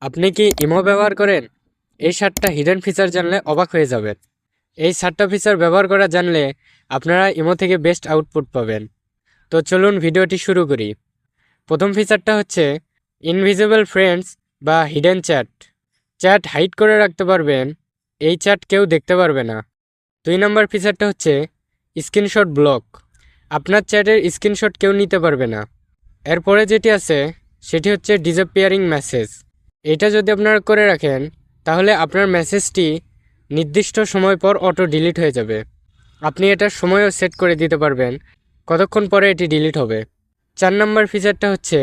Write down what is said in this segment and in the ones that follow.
আপনি কি ইমো ব্যবহার করেন? এই 7টা হিডেন ফিচার জানলে অবাক হয়ে যাবেন। এই 7টা ফিচার ব্যবহার করা জানলে আপনারা ইমো থেকে বেস্ট আউটপুট পাবেন। তো চলুন ভিডিওটি শুরু করি। প্রথম ফিচারটা হচ্ছে ইনভিজিবল ফ্রেন্ডস বা হিডেন চ্যাট। চ্যাট হাইড করে রাখতে পারবেন, এই চ্যাট কেউ দেখতে পারবে না। 2 নম্বর ফিচারটা হচ্ছে স্ক্রিনশট ব্লক। আপনার চ্যাটের স্ক্রিনশট কেউ নিতে পারবে না। এরপরে যেটি আছে সেটি হচ্ছে ডিসঅ্যাপিয়ারিং মেসেজ। এটা যদি আপনারা করে রাখেন তাহলে আপনার মেসেজটি নির্দিষ্ট সময় পর অটো ডিলিট হয়ে যাবে। আপনি এটার সময়ও সেট করে দিতে পারবেন কতক্ষণ পরে এটি ডিলিট হবে। 4 নম্বর ফিচারটা হচ্ছে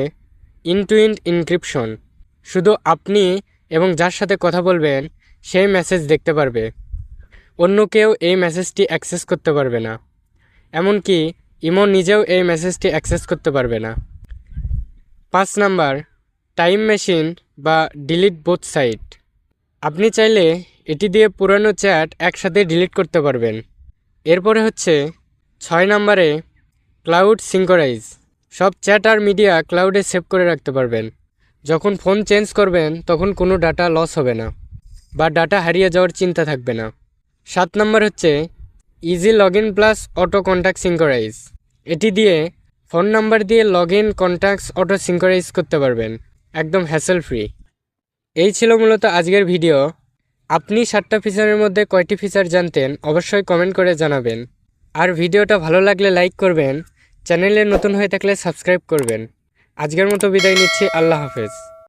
ইন-টু-এন্ড এনক্রিপশন। শুধু আপনি এবং যার সাথে কথা বলবেন সেই মেসেজ দেখতে পারবে, অন্য কেউ এই মেসেজটি অ্যাক্সেস করতে পারবে না। এমনকি ইমো নিজেও এই মেসেজটি অ্যাক্সেস করতে পারবে না। 5 নাম্বার টাইম মেশিন বা ডিলিট বোথ সাইট। আপনি চাইলে এটি দিয়ে পুরানো চ্যাট একসাথে ডিলিট করতে পারবেন। এরপরে হচ্ছে 6 নাম্বারে ক্লাউড সিঙ্করাইজ। সব চ্যাট আর মিডিয়া ক্লাউডে সেভ করে রাখতে পারবেন। যখন ফোন চেঞ্জ করবেন তখন কোনো ডাটা লস হবে না বা ডাটা হারিয়ে যাওয়ার চিন্তা থাকবে না। 7 নাম্বার হচ্ছে easy log in plus auto contact synchronise. এটি দিয়ে ফোন নাম্বার দিয়ে log in contacts auto synchronise করতে পারবেন, একদম হ্যাসেল ফ্রি। এই ছিল মূলত আজকের ভিডিও। আপনি 7টা ফিচারের মধ্যে কয়টি ফিচার জানতেন অবশ্যই কমেন্ট করে জানাবেন। আর ভিডিওটা ভালো লাগলে লাইক করবেন, চ্যানেলে নতুন হয়ে থাকলে সাবস্ক্রাইব করবেন। আজকের মতো বিদায় নিচ্ছি, আল্লাহ হাফেজ।